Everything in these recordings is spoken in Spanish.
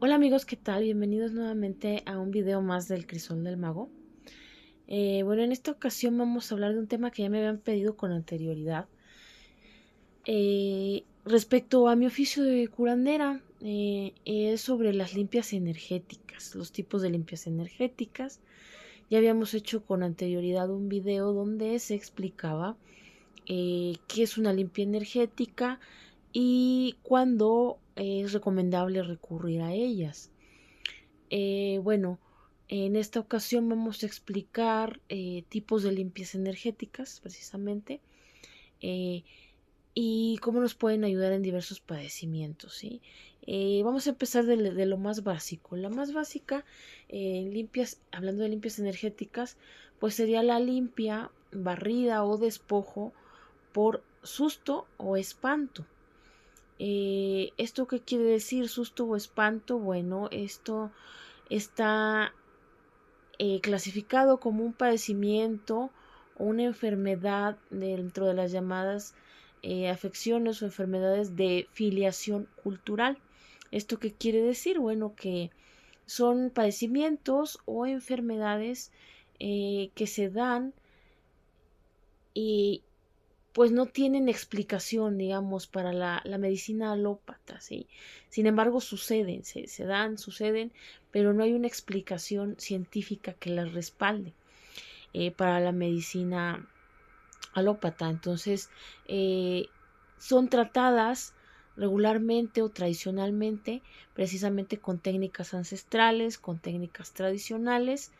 Hola amigos, ¿qué tal? Bienvenidos nuevamente a un video más del Crisol del Mago. Bueno, en esta ocasión vamos a hablar de un tema que ya me habían pedido con anterioridad. Respecto a mi oficio de curandera, es sobre las limpias energéticas, los tipos de limpias energéticas. Ya habíamos hecho con anterioridad un video donde se explicaba qué es una limpia energética y cuándo es recomendable recurrir a ellas. Bueno, en esta ocasión vamos a explicar tipos de limpias energéticas, precisamente, eh, y cómo nos pueden ayudar en diversos padecimientos, ¿sí? Vamos a empezar de lo más básico. La más básica, hablando de limpias energéticas, pues sería la limpia, barrida o despojo por susto o espanto. ¿Esto qué quiere decir? Susto o espanto. Bueno, esto está clasificado como un padecimiento o una enfermedad dentro de las llamadas afecciones o enfermedades de filiación cultural. ¿Esto qué quiere decir? Bueno, que son padecimientos o enfermedades que se dan y pues no tienen explicación, digamos, para la medicina alópata, ¿sí? Sin embargo, suceden, se dan, suceden, pero no hay una explicación científica que las respalde para la medicina alópata. Entonces, eh, son tratadas regularmente o tradicionalmente precisamente con técnicas ancestrales, con técnicas tradicionales.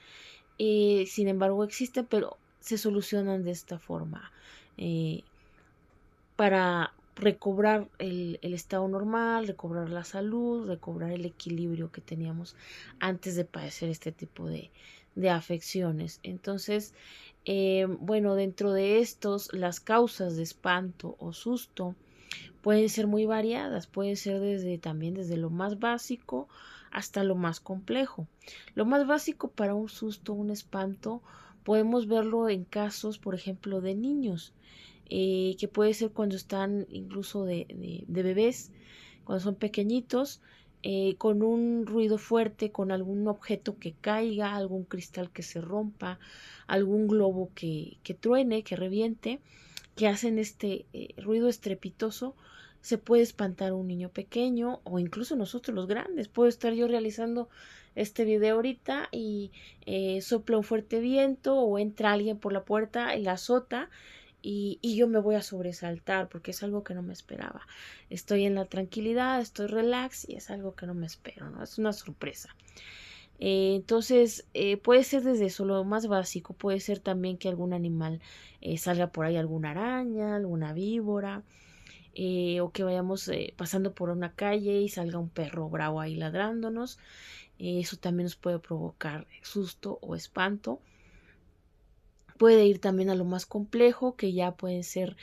Sin embargo, existen, pero se solucionan de esta forma. Eh, para recobrar el estado normal, recobrar la salud, recobrar el equilibrio que teníamos antes de padecer este tipo de afecciones. Entonces, bueno, dentro de estos, las causas de espanto o susto pueden ser muy variadas, pueden ser también desde lo más básico hasta lo más complejo. Lo más básico para un susto, un espanto, podemos verlo en casos, por ejemplo, de niños, que puede ser cuando están incluso de bebés, cuando son pequeñitos, con un ruido fuerte, con algún objeto que caiga, algún cristal que se rompa, algún globo que truene, que reviente, que hacen este ruido estrepitoso, se puede espantar un niño pequeño o incluso nosotros los grandes. Puedo estar yo realizando este video ahorita y sopla un fuerte viento o entra alguien por la puerta y la azota y yo me voy a sobresaltar porque es algo que no me esperaba. Estoy en la tranquilidad, estoy relax y es algo que no me espero, ¿no? Es una sorpresa. Entonces, puede ser desde eso lo más básico, puede ser también que algún animal salga por ahí, alguna araña, alguna víbora, o que vayamos pasando por una calle y salga un perro bravo ahí ladrándonos. Eso también nos puede provocar susto o espanto. Puede ir también a lo más complejo, que ya pueden ser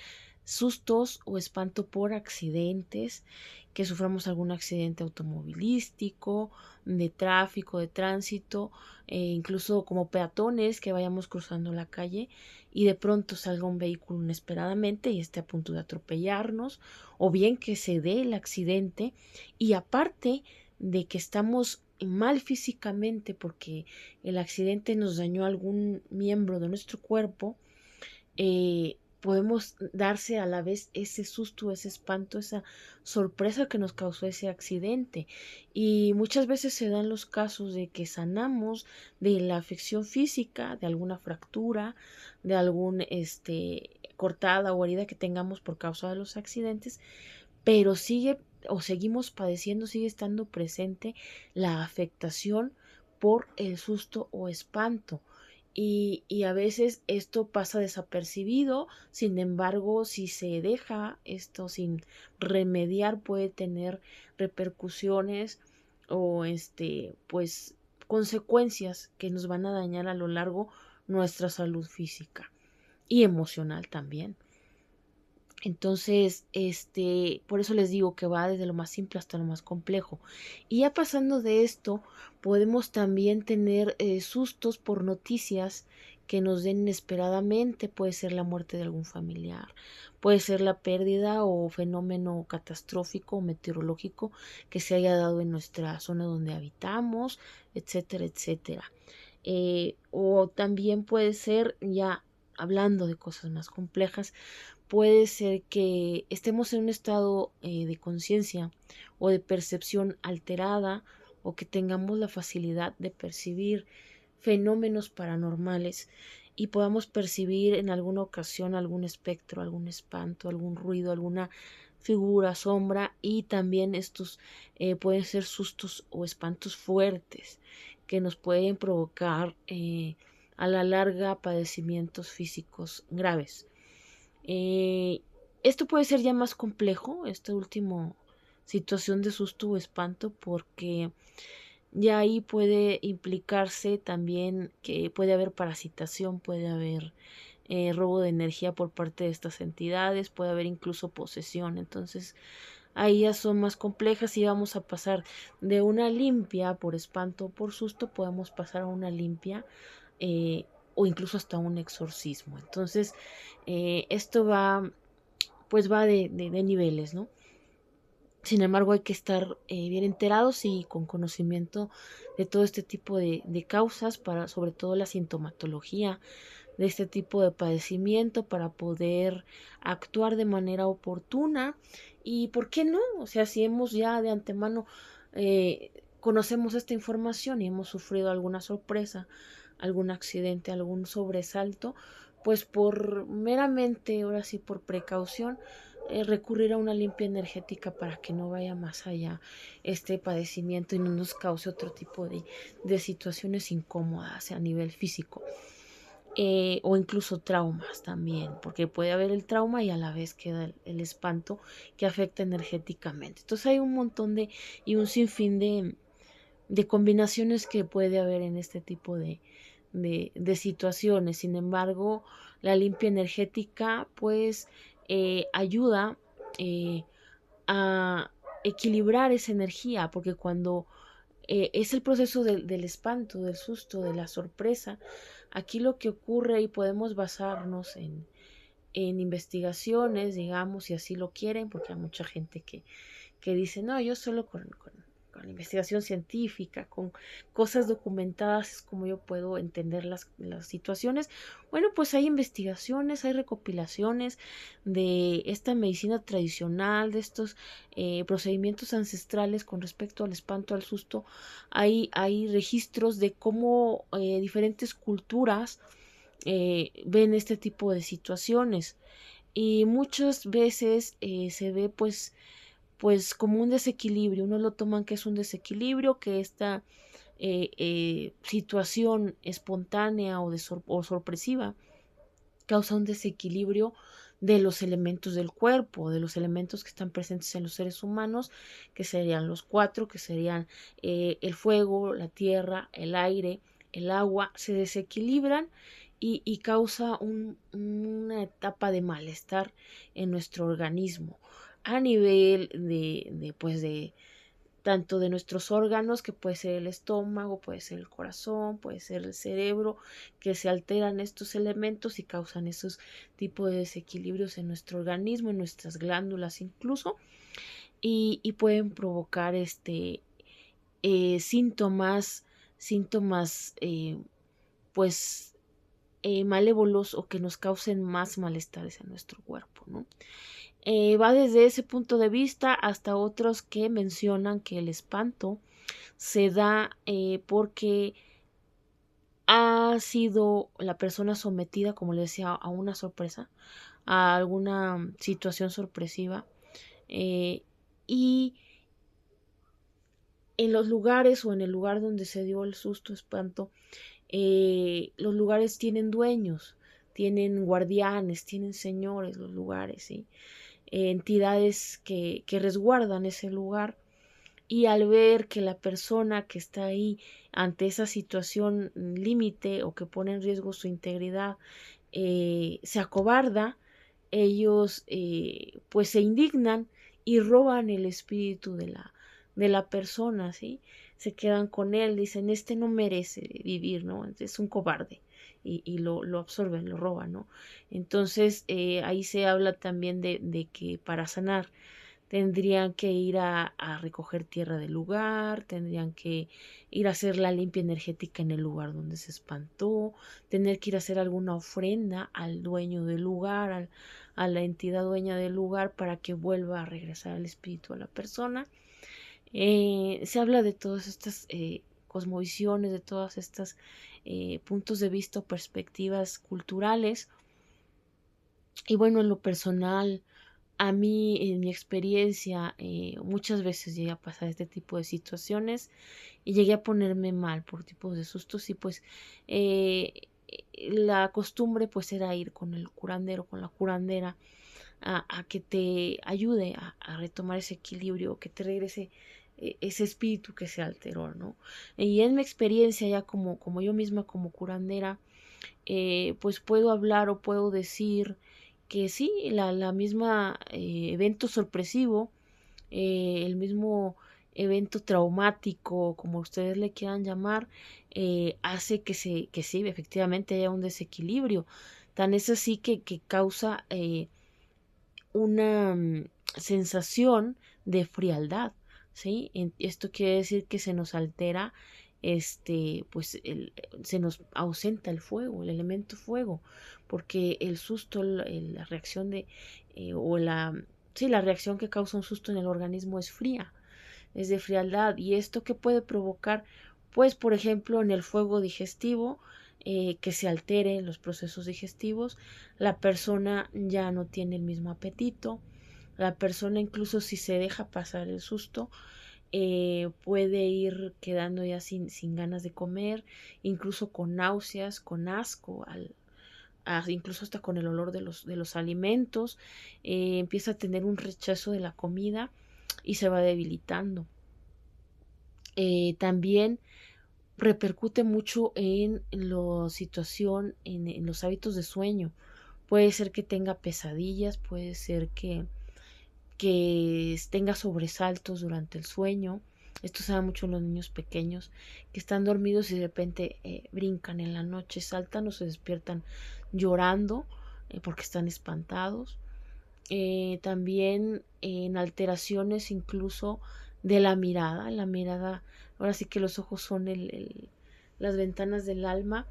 sustos o espanto por accidentes, que suframos algún accidente automovilístico, de tráfico, de tránsito, incluso como peatones que vayamos cruzando la calle y de pronto salga un vehículo inesperadamente y esté a punto de atropellarnos, o bien que se dé el accidente y aparte de que estamos mal físicamente porque el accidente nos dañó algún miembro de nuestro cuerpo, podemos darse a la vez ese susto, ese espanto, esa sorpresa que nos causó ese accidente. Y muchas veces se dan los casos de que sanamos de la afección física, de alguna fractura, de algún cortada o herida que tengamos por causa de los accidentes, pero sigue o seguimos padeciendo, sigue estando presente la afectación por el susto o espanto. Y a veces esto pasa desapercibido, sin embargo, si se deja esto sin remediar, puede tener repercusiones o pues consecuencias que nos van a dañar a lo largo nuestra salud física y emocional también. Entonces, por eso les digo que va desde lo más simple hasta lo más complejo. Y ya pasando de esto, podemos también tener sustos por noticias que nos den inesperadamente. Puede ser la muerte de algún familiar, puede ser la pérdida o fenómeno catastrófico o meteorológico que se haya dado en nuestra zona donde habitamos, etcétera, etcétera. O también puede ser, ya hablando de cosas más complejas, puede ser que estemos en un estado de conciencia o de percepción alterada, o que tengamos la facilidad de percibir fenómenos paranormales y podamos percibir en alguna ocasión algún espectro, algún espanto, algún ruido, alguna figura, sombra, y también estos pueden ser sustos o espantos fuertes que nos pueden provocar a la larga padecimientos físicos graves. Esto puede ser ya más complejo, esta última situación de susto o espanto, porque ya ahí puede implicarse también que puede haber parasitación, puede haber robo de energía por parte de estas entidades, puede haber incluso posesión. Entonces ahí ya son más complejas y vamos a pasar de una limpia por espanto o por susto, podemos pasar a una limpia o incluso hasta un exorcismo. Entonces esto va, pues va de niveles, ¿no? Sin embargo, hay que estar bien enterados y con conocimiento de todo este tipo de causas, para sobre todo la sintomatología de este tipo de padecimiento, para poder actuar de manera oportuna. Y por qué no, o sea, si hemos ya de antemano conocemos esta información y hemos sufrido alguna sorpresa, algún accidente, algún sobresalto, pues por meramente, ahora sí, por precaución, recurrir a una limpia energética para que no vaya más allá este padecimiento y no nos cause otro tipo de situaciones incómodas a nivel físico. O incluso traumas también, porque puede haber el trauma y a la vez queda el espanto que afecta energéticamente. Entonces hay un montón y un sinfín de combinaciones que puede haber en este tipo de situaciones. Sin embargo, la limpia energética pues ayuda a equilibrar esa energía, porque cuando es el proceso del espanto, del susto, de la sorpresa, aquí lo que ocurre, y podemos basarnos en investigaciones, digamos, si así lo quieren, porque hay mucha gente que dice, no, yo solo con investigación científica, con cosas documentadas, es como yo puedo entender las situaciones. Bueno, pues hay investigaciones, hay recopilaciones de esta medicina tradicional, de estos procedimientos ancestrales con respecto al espanto, al susto. Hay registros de cómo diferentes culturas ven este tipo de situaciones, y muchas veces se ve pues como un desequilibrio. Uno lo toman que es un desequilibrio, que esta situación espontánea o sorpresiva causa un desequilibrio de los elementos del cuerpo, de los elementos que están presentes en los seres humanos, que serían los cuatro, que serían el fuego, la tierra, el aire, el agua. Se desequilibran y causa una etapa de malestar en nuestro organismo a nivel pues de tanto de nuestros órganos, que puede ser el estómago, puede ser el corazón, puede ser el cerebro, que se alteran estos elementos y causan esos tipos de desequilibrios en nuestro organismo, en nuestras glándulas incluso, y pueden provocar síntomas pues malévolos, o que nos causen más malestares en nuestro cuerpo, ¿no? Va desde ese punto de vista hasta otros que mencionan que el espanto se da porque ha sido la persona sometida, como le decía, a una sorpresa, a alguna situación sorpresiva, eh, y en los lugares o en el lugar donde se dio el susto, espanto, los lugares tienen dueños, tienen guardianes, tienen señores los lugares, ¿sí? Entidades que resguardan ese lugar, y al ver que la persona que está ahí ante esa situación límite o que pone en riesgo su integridad se acobarda, ellos pues se indignan y roban el espíritu de la persona, ¿sí? Se quedan con él, dicen, este no merece vivir, ¿no? Es un cobarde, y lo absorben, lo roban, ¿no? Entonces ahí se habla también de que para sanar tendrían que ir a recoger tierra del lugar, tendrían que ir a hacer la limpia energética en el lugar donde se espantó, tener que ir a hacer alguna ofrenda al dueño del lugar, a la entidad dueña del lugar para que vuelva a regresar el espíritu a la persona. Se habla de todas estas cosmovisiones, de todas estas puntos de vista o perspectivas culturales. Y bueno, en lo personal, a mí, en mi experiencia, muchas veces llegué a pasar este tipo de situaciones y llegué a ponerme mal por tipos de sustos y pues eh, la costumbre pues era ir con el curandero, con la curandera, a que te ayude a retomar ese equilibrio, que te regrese ese espíritu que se alteró, ¿no? Y en mi experiencia ya como yo misma como curandera, pues puedo hablar o puedo decir que sí, la misma evento sorpresivo, el mismo evento traumático, como ustedes le quieran llamar, hace que sí, efectivamente haya un desequilibrio. Tan es así que causa una sensación de frialdad, ¿sí? Esto quiere decir que se nos altera, pues se nos ausenta el fuego, el elemento fuego, porque el susto, la reacción o sí, la reacción que causa un susto en el organismo es fría, es de frialdad, y esto que puede provocar, pues, por ejemplo, en el fuego digestivo, que se altere los procesos digestivos, la persona ya no tiene el mismo apetito, la persona incluso si se deja pasar el susto, puede ir quedando ya sin ganas de comer, incluso con náuseas, con asco, incluso hasta con el olor de los alimentos, empieza a tener un rechazo de la comida y se va debilitando. También repercute mucho en la situación, en los hábitos de sueño. Puede ser que tenga pesadillas, puede ser que tenga sobresaltos durante el sueño. Esto se da mucho en los niños pequeños que están dormidos y de repente brincan en la noche, saltan o se despiertan llorando porque están espantados. También en alteraciones incluso de la mirada, ahora sí que los ojos son las ventanas del alma.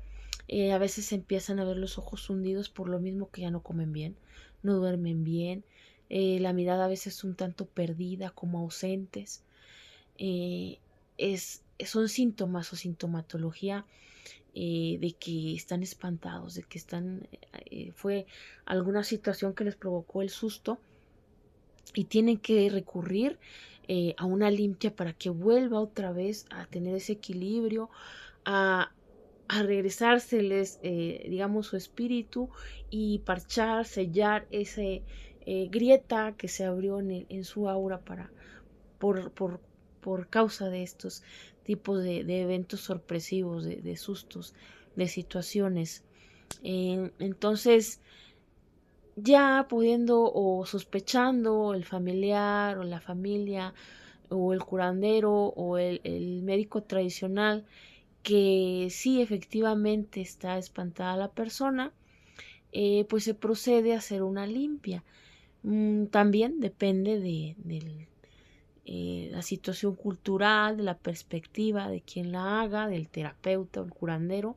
A veces se empiezan a ver los ojos hundidos por lo mismo que ya no comen bien, no duermen bien, la mirada a veces un tanto perdida, como ausentes. eh, Son síntomas o sintomatología de que están espantados, de que fue alguna situación que les provocó el susto y tienen que recurrir a una limpia para que vuelva otra vez a tener ese equilibrio, a, a regresárseles, digamos, su espíritu y parchar, sellar ese grieta que se abrió en su aura por, por, por causa de estos tipos de eventos sorpresivos, de sustos, de situaciones. Entonces, ya pudiendo o sospechando el familiar o la familia o el curandero o el médico tradicional que sí efectivamente está espantada la persona, pues se procede a hacer una limpia. También depende de la situación cultural, de la perspectiva de quien la haga, del terapeuta o el curandero.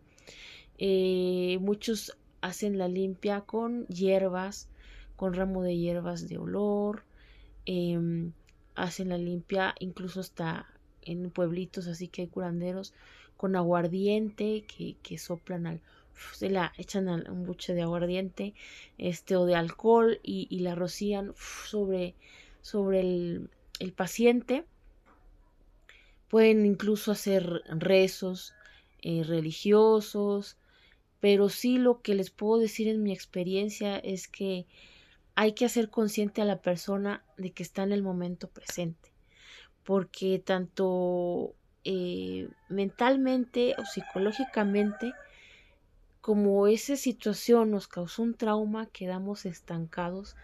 Muchos hacen la limpia con hierbas, con ramo de hierbas de olor, eh, hacen la limpia incluso hasta en pueblitos así que hay curanderos con aguardiente que soplan se la echan a un buche de aguardiente o de alcohol y la rocían sobre el paciente. Pueden incluso hacer rezos religiosos, pero sí lo que les puedo decir en mi experiencia es que hay que hacer consciente a la persona de que está en el momento presente, porque tanto mentalmente o psicológicamente, como esa situación nos causó un trauma, quedamos estancados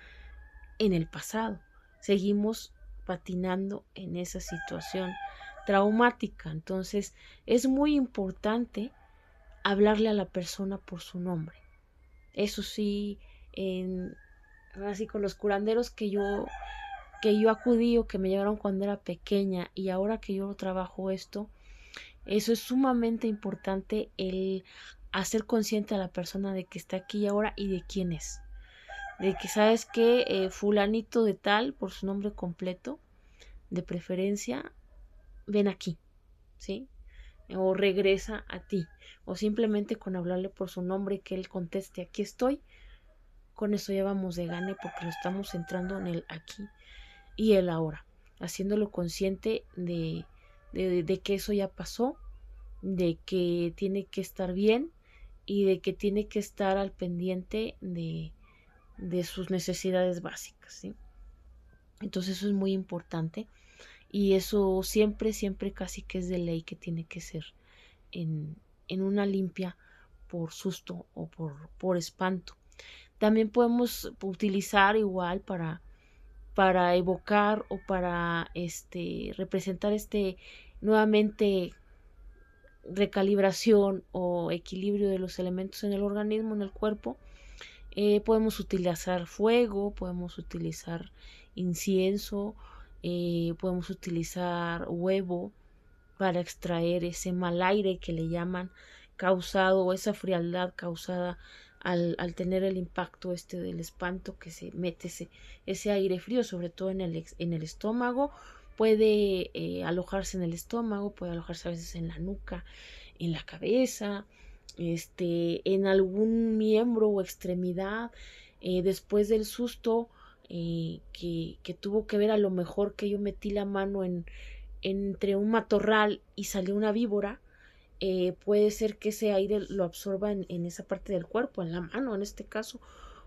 en el pasado, seguimos patinando en esa situación traumática. Entonces es muy importante hablarle a la persona por su nombre. Eso sí, así con los curanderos que yo acudí o que me llevaron cuando era pequeña y ahora que yo trabajo esto, eso es sumamente importante, el hacer consciente a la persona de que está aquí y ahora y de quién es. De que sabes que fulanito de tal, por su nombre completo, de preferencia, ven aquí, ¿sí? O regresa a ti. O simplemente con hablarle por su nombre y que él conteste, aquí estoy, con eso ya vamos de gane porque lo estamos centrando en el aquí y el ahora, haciéndolo consciente de que eso ya pasó, de que tiene que estar bien y de que tiene que estar al pendiente de sus necesidades básicas, ¿sí? Entonces eso es muy importante y eso siempre, siempre casi que es de ley que tiene que ser en una limpia por susto o por espanto. También podemos utilizar igual para evocar o para representar nuevamente recalibración o equilibrio de los elementos en el organismo, en el cuerpo. Podemos utilizar fuego, podemos utilizar incienso, podemos utilizar huevo para extraer ese mal aire que le llaman causado, o esa frialdad causada al tener el impacto del espanto, que se mete ese aire frío, sobre todo en el estómago. Puede alojarse en el estómago, puede alojarse a veces en la nuca, en la cabeza, en algún miembro o extremidad, después del susto que tuvo que ver, a lo mejor que yo metí la mano entre un matorral y salió una víbora. Puede ser que ese aire lo absorba en esa parte del cuerpo, en la mano en este caso,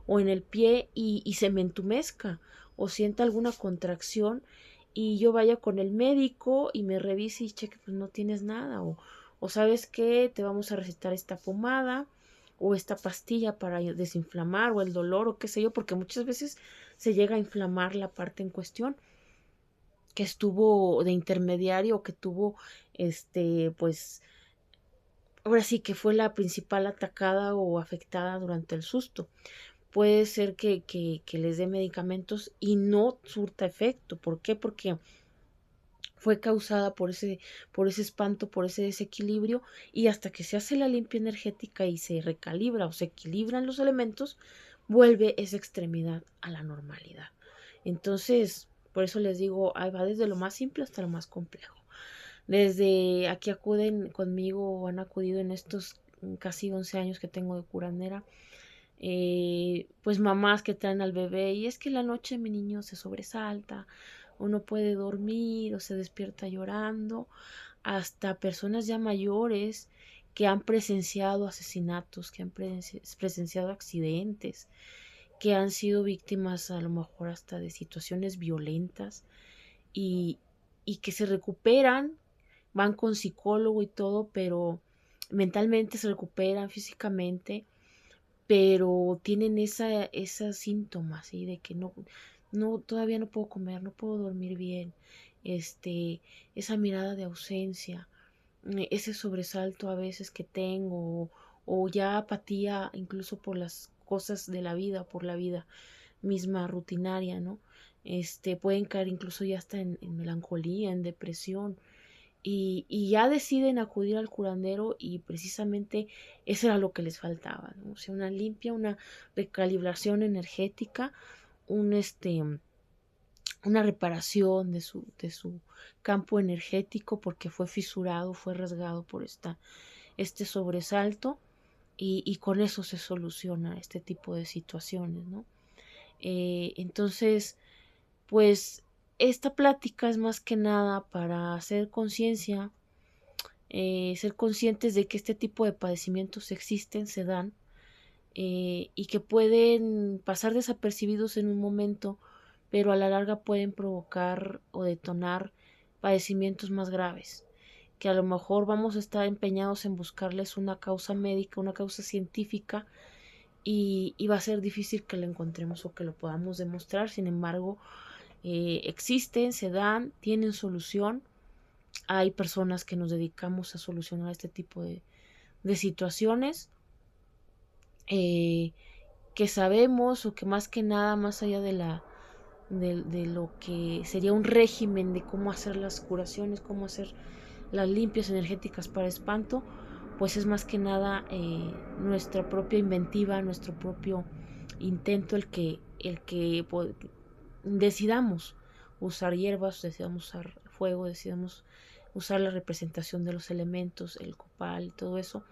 o en el pie, y se me entumezca o sienta alguna contracción y yo vaya con el médico y me revise y cheque, pues no tienes nada, o sabes que te vamos a recetar esta pomada o esta pastilla para desinflamar, o el dolor, o qué sé yo, porque muchas veces se llega a inflamar la parte en cuestión que estuvo de intermediario, o que tuvo pues ahora sí que fue la principal atacada o afectada durante el susto. Puede ser que les dé medicamentos y no surta efecto. ¿Por qué? Porque fue causada por ese espanto, por ese desequilibrio, y hasta que se hace la limpia energética y se recalibra o se equilibran los elementos, vuelve esa extremidad a la normalidad. Entonces, por eso les digo, ahí va desde lo más simple hasta lo más complejo. Desde aquí acuden conmigo o han acudido en estos casi 11 años que tengo de curandera, pues mamás que traen al bebé y es que la noche mi niño se sobresalta o no puede dormir o se despierta llorando, hasta personas ya mayores que han presenciado asesinatos, que han presenciado accidentes, que han sido víctimas a lo mejor hasta de situaciones violentas, y, y que se recuperan, van con psicólogo y todo, pero mentalmente se recuperan, físicamente, pero tienen esas síntomas, ¿sí? De que todavía no puedo comer, no puedo dormir bien, esa mirada de ausencia, ese sobresalto a veces que tengo, o ya apatía incluso por las cosas de la vida, por la vida misma rutinaria, ¿no? Pueden caer incluso ya hasta en melancolía, en depresión, y ya deciden acudir al curandero, y precisamente eso era lo que les faltaba, ¿no? O sea, una limpia, una recalibración energética, un una reparación de su campo energético, porque fue fisurado, fue rasgado por este sobresalto, y con eso se soluciona este tipo de situaciones, ¿no? Entonces, pues esta plática es más que nada para hacer conciencia, ser conscientes de que este tipo de padecimientos existen, se dan, y que pueden pasar desapercibidos en un momento, pero a la larga pueden provocar o detonar padecimientos más graves, que a lo mejor vamos a estar empeñados en buscarles una causa médica, una causa científica, y va a ser difícil que lo encontremos o que lo podamos demostrar. Sin embargo, existen, se dan, tienen solución. Hay personas que nos dedicamos a solucionar este tipo de situaciones que sabemos o que más que nada, más allá de lo que sería un régimen de cómo hacer las curaciones, cómo hacer las limpias energéticas para espanto, pues es más que nada nuestra propia inventiva, nuestro propio intento el que decidamos usar hierbas, decidamos usar fuego, decidamos usar la representación de los elementos, el copal y todo eso,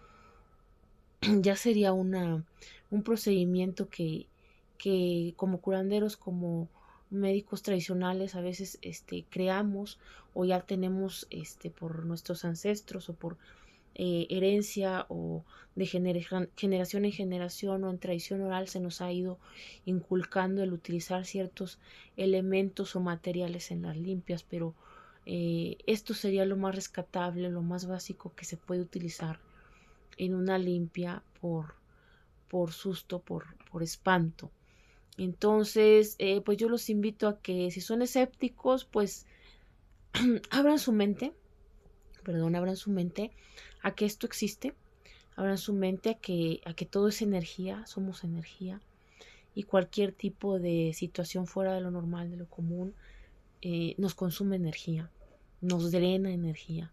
ya sería un procedimiento que como curanderos, como médicos tradicionales a veces creamos o ya tenemos por nuestros ancestros o por herencia o de generación en generación o en tradición oral se nos ha ido inculcando el utilizar ciertos elementos o materiales en las limpias, pero esto sería lo más rescatable, lo más básico que se puede utilizar en una limpia por susto, por espanto. Entonces, pues yo los invito a que si son escépticos, pues abran su mente, abran su mente a que esto existe, abran su mente a que todo es energía, somos energía, y cualquier tipo de situación fuera de lo normal, de lo común, nos consume energía, nos drena energía.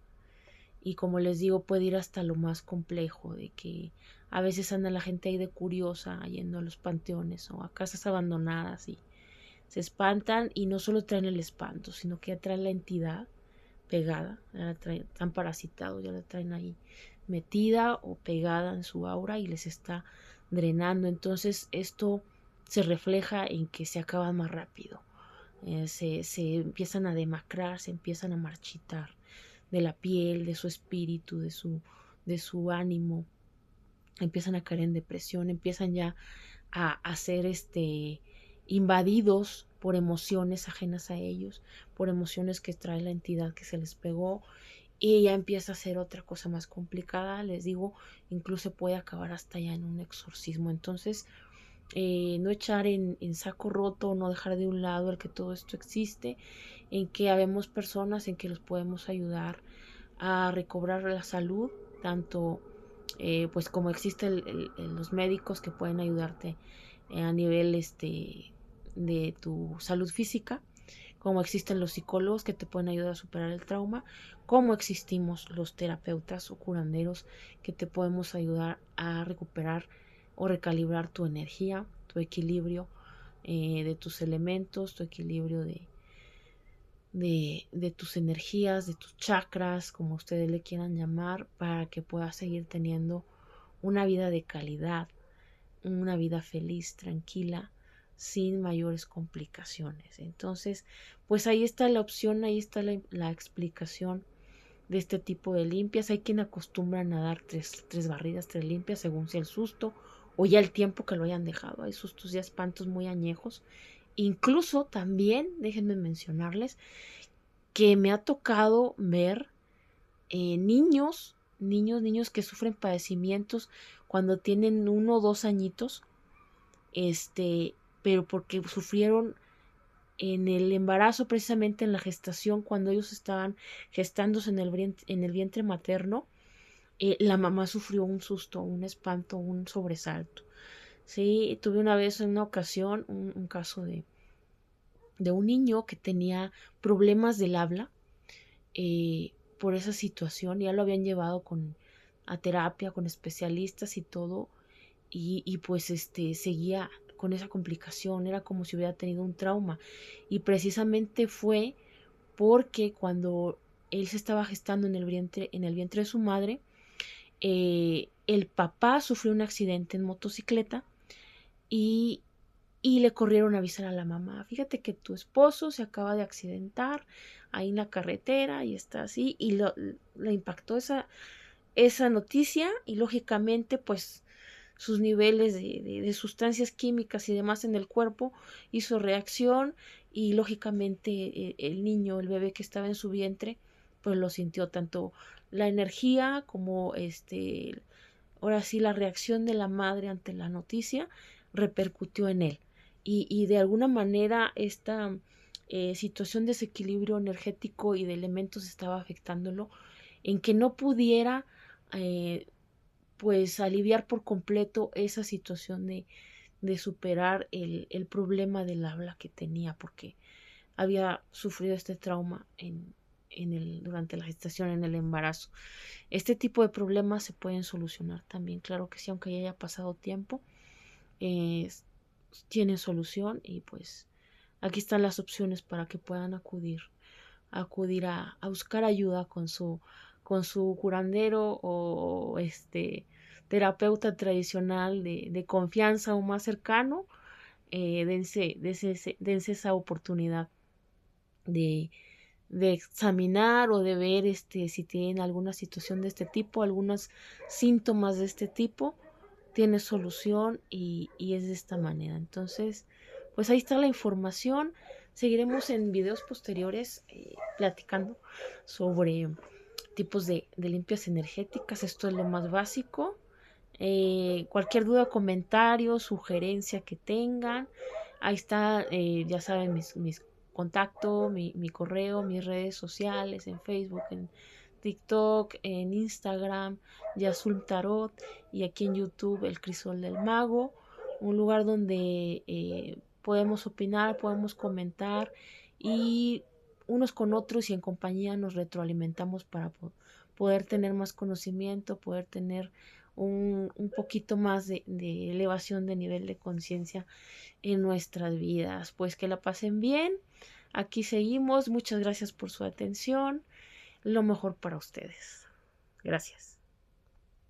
Y como les digo, puede ir hasta lo más complejo, de que a veces anda la gente ahí de curiosa yendo a los panteones o a casas abandonadas y se espantan y no solo traen el espanto, sino que ya traen la entidad pegada, ya la traen, están parasitados, ya la traen ahí metida o pegada en su aura y les está drenando. Entonces esto se refleja en que se acaban más rápido, se empiezan a demacrar, se empiezan a marchitar de la piel, de su espíritu, de su ánimo, empiezan a caer en depresión, empiezan ya a ser invadidos por emociones ajenas a ellos, por emociones que trae la entidad que se les pegó, y ya empieza a ser otra cosa más complicada, les digo, incluso puede acabar hasta ya en un exorcismo. Entonces, no echar en saco roto, no dejar de un lado el que todo esto existe, en que habemos personas en que los podemos ayudar a recobrar la salud, tanto pues como existen los médicos que pueden ayudarte a nivel de tu salud física, como existen los psicólogos que te pueden ayudar a superar el trauma, como existimos los terapeutas o curanderos que te podemos ayudar a recuperar o recalibrar tu energía, tu equilibrio de tus elementos, tu equilibrio de tus energías, de tus chakras, como ustedes le quieran llamar, para que puedas seguir teniendo una vida de calidad, una vida feliz, tranquila, sin mayores complicaciones. Entonces, pues ahí está la opción, ahí está la explicación de este tipo de limpias. Hay quien acostumbran a dar tres barridas, tres limpias, según sea el susto o ya el tiempo que lo hayan dejado. Hay sustos y espantos muy añejos. Incluso también, déjenme mencionarles, que me ha tocado ver niños que sufren padecimientos cuando tienen 1 o 2 añitos, pero porque sufrieron en el embarazo, precisamente en la gestación, cuando ellos estaban gestándose en el vientre materno, la mamá sufrió un susto, un espanto, un sobresalto. Sí, tuve una vez, en una ocasión, un caso de un niño que tenía problemas del habla, por esa situación, ya lo habían llevado a terapia, con especialistas y todo, y pues seguía con esa complicación, era como si hubiera tenido un trauma, y precisamente fue porque cuando él se estaba gestando en el vientre de su madre, el papá sufrió un accidente en motocicleta y, y le corrieron a avisar a la mamá: fíjate que tu esposo se acaba de accidentar ahí en la carretera y está así, y le impactó esa noticia, y lógicamente pues sus niveles de sustancias químicas y demás en el cuerpo hizo reacción, y lógicamente el niño, el bebé que estaba en su vientre, pues lo sintió tanto la energía como ahora sí la reacción de la madre ante la noticia repercutió en él, y de alguna manera esta situación de desequilibrio energético y de elementos estaba afectándolo en que no pudiera eh, pues aliviar por completo esa situación de superar el problema del habla que tenía, porque había sufrido este trauma durante la gestación, en el embarazo. Este tipo de problemas se pueden solucionar también, claro que sí, aunque ya haya pasado tiempo, eh, tienen solución y pues aquí están las opciones para que puedan acudir a buscar ayuda con su curandero o terapeuta tradicional de confianza o más cercano. Dense esa oportunidad de, de examinar o de ver si tienen alguna situación de este tipo, algunos síntomas de este tipo, tiene solución y es de esta manera. Entonces, pues ahí está la información. Seguiremos en videos posteriores platicando sobre tipos de limpias energéticas. Esto es lo más básico. Cualquier duda, comentario, sugerencia que tengan, ahí está, ya saben, mis contacto, mi correo, mis redes sociales, en Facebook, en TikTok, en Instagram, Yasul Tarot, y aquí en YouTube, El Crisol del Mago, un lugar donde podemos opinar, podemos comentar y unos con otros y en compañía nos retroalimentamos para poder tener más conocimiento, poder tener un poquito más de elevación de nivel de conciencia en nuestras vidas. Pues que la pasen bien. Aquí seguimos. Muchas gracias por su atención. Lo mejor para ustedes. Gracias.